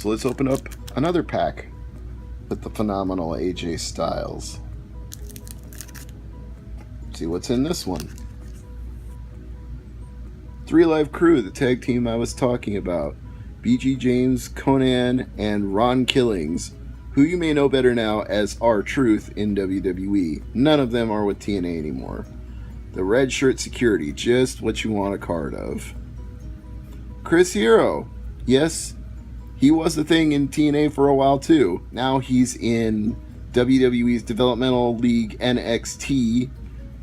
So let's open up another pack with the phenomenal AJ Styles. See what's in this one. 3 Live Crew, the tag team I was talking about. BG James, Conan, and Ron Killings, who you may know better now as R-Truth in WWE. None of them are with TNA anymore. The Red Shirt Security, just what you want a card of. Chris Hero, yes, he was the thing in TNA for a while too. Now he's in WWE's Developmental League NXT,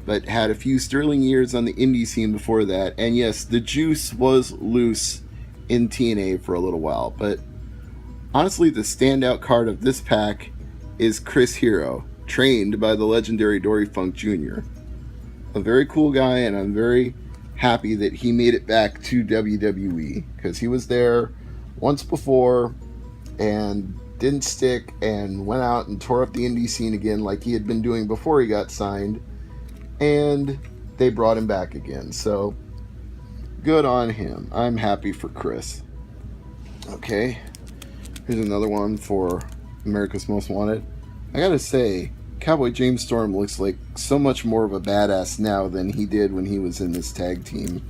but had a few sterling years on the indie scene before that. And yes, the juice was loose in TNA for a little while. But honestly, the standout card of this pack is Chris Hero, trained by the legendary Dory Funk Jr. A very cool guy, and I'm very happy that he made it back to WWE, because he was there once before and didn't stick and went out and tore up the indie scene again like he had been doing before he got signed, and they brought him back again. So good on him. I'm happy for Chris. Okay, here's another one for America's Most Wanted. I gotta say, Cowboy James Storm looks like so much more of a badass now than he did when he was in this tag team.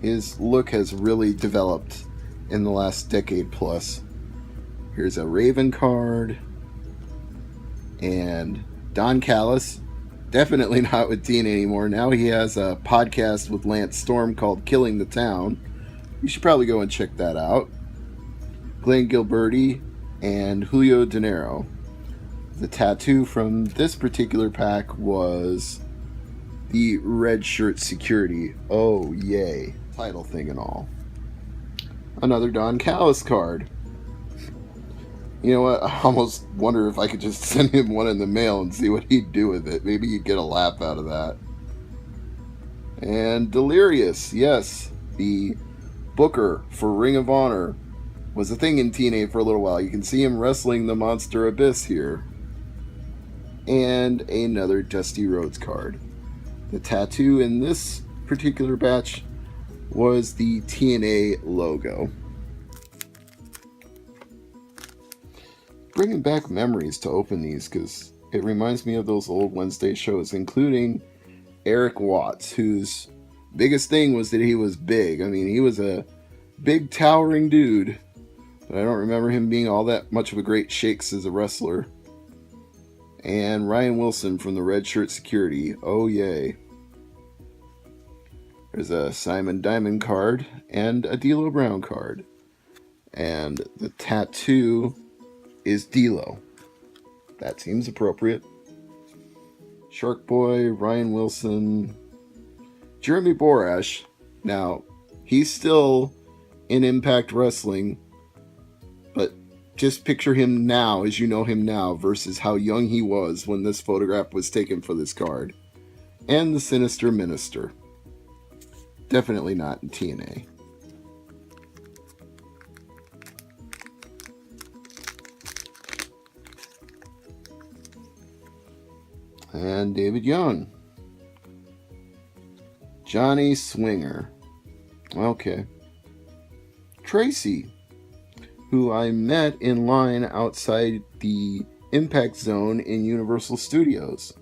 His look has really developed in the last decade plus. Here's a Raven card. And Don Callis, definitely not with TNA anymore. Now he has a podcast with Lance Storm called Killing the Town. You should probably go and check that out. Glenn Gilberti and Julio De Niro. The tattoo from this particular pack was the Red Shirt Security. Oh, yay. Title thing and all. Another Don Callis card. You know what? I almost wonder if I could just send him one in the mail and see what he'd do with it. Maybe he'd get a laugh out of that. And Delirious. Yes, the booker for Ring of Honor was a thing in TNA for a little while. You can see him wrestling the Monster Abyss here. And another Dusty Rhodes card. The tattoo in this particular batch was the TNA logo. Bringing back memories to open these, because it reminds me of those old Wednesday shows, including Eric Watts, whose biggest thing was that he was big. I mean, he was a big towering dude, but I don't remember him being all that much of a great shakes as a wrestler. And Ryan Wilson from the Red Shirt Security. Oh, yay. There's a Simon Diamond card and a D'Lo Brown card. And the tattoo is D'Lo. That seems appropriate. Shark Boy, Ryan Wilson, Jeremy Borash. Now, he's still in Impact Wrestling, but just picture him now as you know him now versus how young he was when this photograph was taken for this card. And the Sinister Minister. Definitely not in TNA. And David Young. Johnny Swinger. Okay. Tracy, who I met in line outside the Impact Zone in Universal Studios.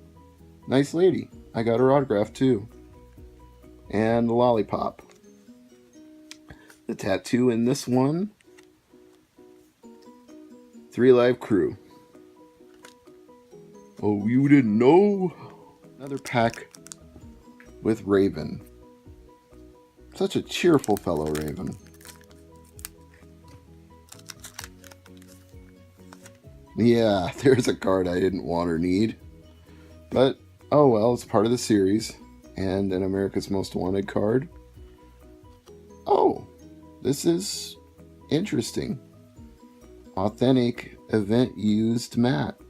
Nice lady. I got her autograph too. And the lollipop. The tattoo in this one. 3 Live Crew. Oh, you didn't know? Another pack with Raven. Such a cheerful fellow, Raven. Yeah, there's a card I didn't want or need. But, oh well, it's part of the series. And an America's Most Wanted card. Oh, this is interesting. Authentic event used mat.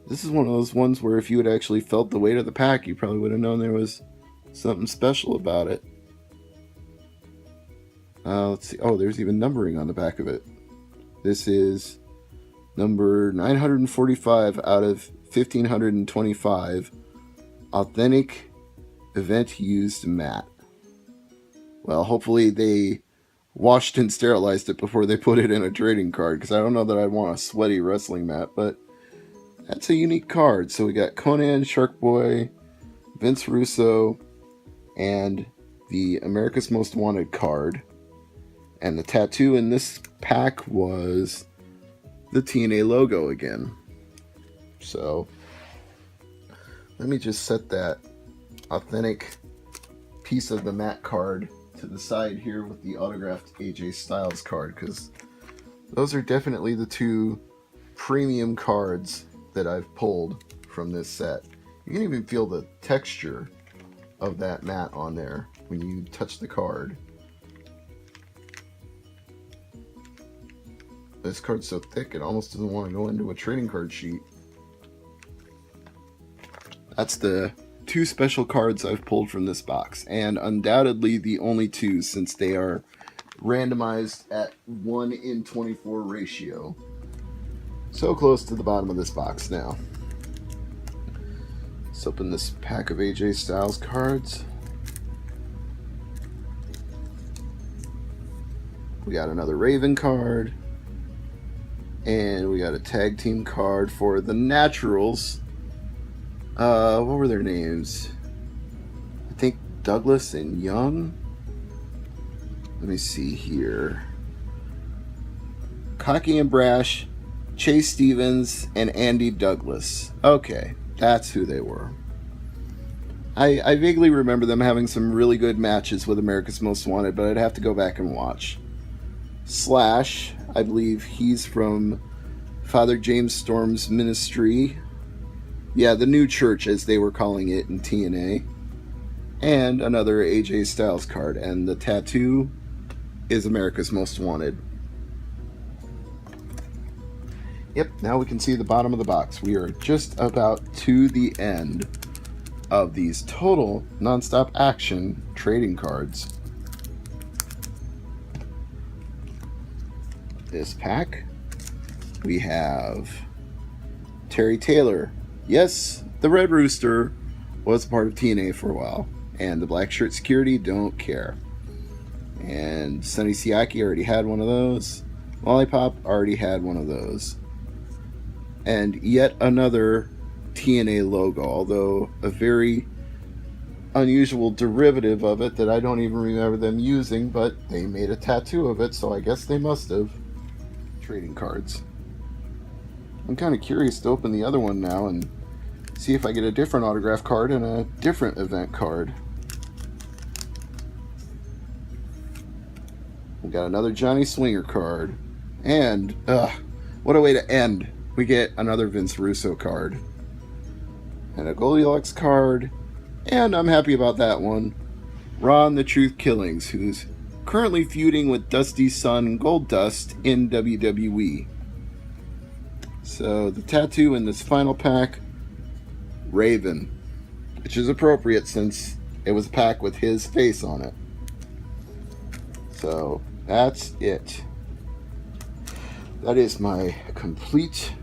This is one of those ones where if you had actually felt the weight of the pack, you probably would have known there was something special about it. Let's see. Oh, there's even numbering on the back of it. This is number 945 out of 1525. Authentic event used mat. Well, hopefully they washed and sterilized it before they put it in a trading card, because I don't know that I'd want a sweaty wrestling mat, but that's a unique card. So we got Conan, Shark Boy, Vince Russo, and the America's Most Wanted card. And the tattoo in this pack was the TNA logo again. So let me just set that authentic piece of the mat card to the side here with the autographed AJ Styles card, because those are definitely the two premium cards that I've pulled from this set. You can even feel the texture of that mat on there when you touch the card. This card's so thick it almost doesn't want to go into a trading card sheet. That's the two special cards I've pulled from this box, and undoubtedly the only two, since they are randomized at 1:24 ratio. So close to the bottom of this box now. Let's open this pack of AJ Styles cards. We got another Raven card. And we got a tag team card for the Naturals. What were their names? I think Douglas and Young. Let me see here. Cocky and Brash, Chase Stevens, and Andy Douglas. Okay, that's who they were. I vaguely remember them having some really good matches with America's Most Wanted, but I'd have to go back and watch. Slash, I believe he's from Father James Storm's ministry. Yeah, the new church, as they were calling it in TNA. And another AJ Styles card. And the tattoo is America's Most Wanted. Yep, now we can see the bottom of the box. We are just about to the end of these total nonstop action trading cards. This pack, we have Terry Taylor. Yes, the Red Rooster was part of TNA for a while, and the Black Shirt Security don't care. And Sonny Siaki already had one of those. Lollipop already had one of those. And yet another TNA logo, although a very unusual derivative of it that I don't even remember them using, but they made a tattoo of it, so I guess they must have. Trading cards. I'm kind of curious to open the other one now and see if I get a different autograph card and a different event card. We got another Johnny Swinger card, and what a way to end. We get another Vince Russo card and a Goldilocks card, and I'm happy about that one. Ron the Truth Killings, who's currently feuding with Dusty's son Goldust in WWE. So the tattoo in this final pack, Raven, which is appropriate since it was a pack with his face on it. So that's it. That is my complete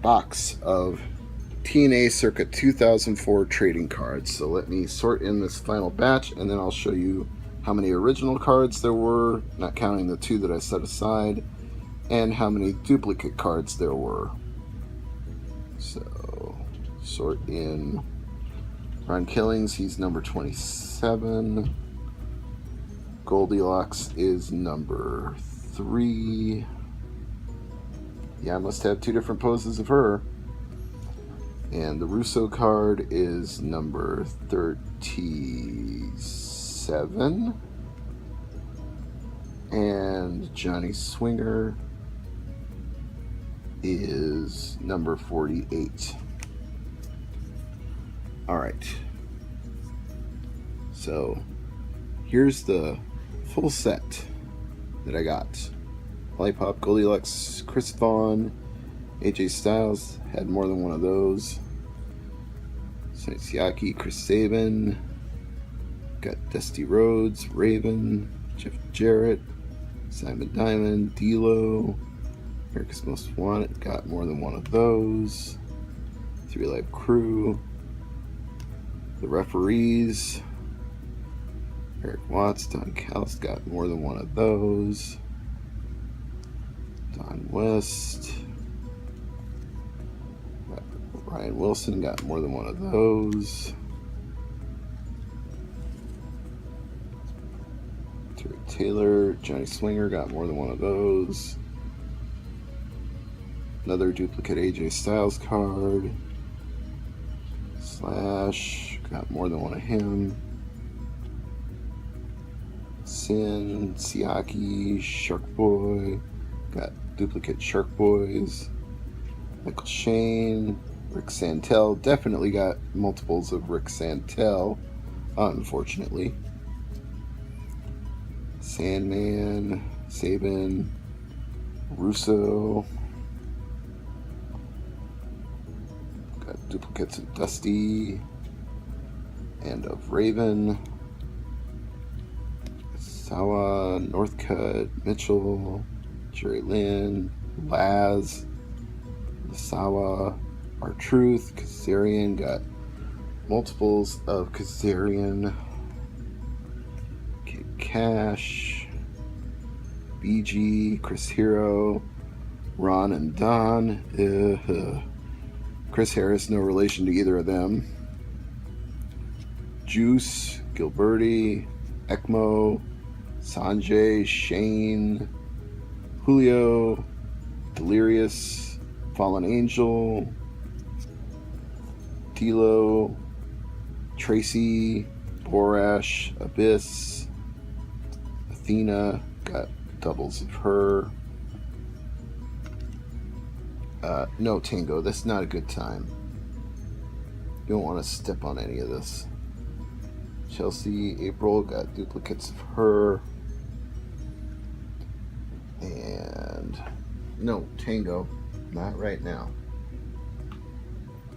box of TNA circa 2004 trading cards. So let me sort in this final batch, and then I'll show you how many original cards there were, not counting the two that I set aside, and how many duplicate cards there were. So, sort in Ron Killings, he's number 27. Goldilocks is number 3. Yeah, I must have two different poses of her. And the Russo card is number 37. And Johnny Swinger is number 48. Alright. So, here's the full set that I got. Lollipop, Goldilocks, Chris Vaughn, AJ Styles had more than one of those. Sonny Siaki, Chris Sabin, got Dusty Rhodes, Raven, Jeff Jarrett, Simon Diamond, D'Lo, America's Most Wanted, got more than one of those. 3 Live Crew, the referees, Eric Watts, Don Callis got more than one of those. Don West. Ryan Wilson got more than one of those. Terry Taylor, Johnny Swinger got more than one of those. Another duplicate AJ Styles card. Slash got more than one of him. Sin, Siaki, Shark Boy, got duplicate Shark Boys. Michael Shane, Rick Santel, definitely got multiples of Rick Santel, unfortunately. Sandman, Sabin, Russo. Got duplicates of Dusty and of Raven. Sawa, Northcutt, Mitchell, Jerry Lynn, Laz, Sawa, R-Truth, Kazarian, got multiples of Kazarian, Kid Cash, BG, Chris Hero, Ron and Don, Chris Harris, no relation to either of them, Juice, Gilberti, Ekmo, Sanjay, Shane, Julio, Delirious, Fallen Angel, Tilo, Tracy, Borash, Abyss, Athena, got doubles of her. No, Tango, that's not a good time. You don't want to step on any of this. Chelsea, April, got duplicates of her. And no, Tango, not right now.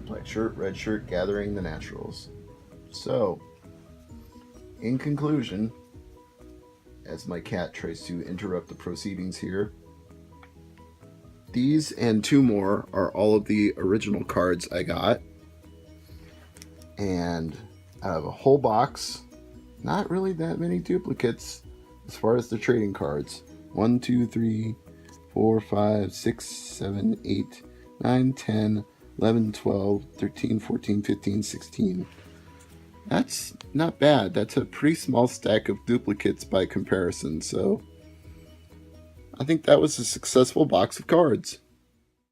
Black shirt, red shirt, gathering the naturals. So, in conclusion, as my cat tries to interrupt the proceedings here, these and two more are all of the original cards I got. And out of a whole box, not really that many duplicates as far as the trading cards. 1, 2, 3, 4, 5, 6, 7, 8, 9, 10, 11, 12, 13, 14, 15, 16. That's not bad. That's a pretty small stack of duplicates by comparison. So I think that was a successful box of cards.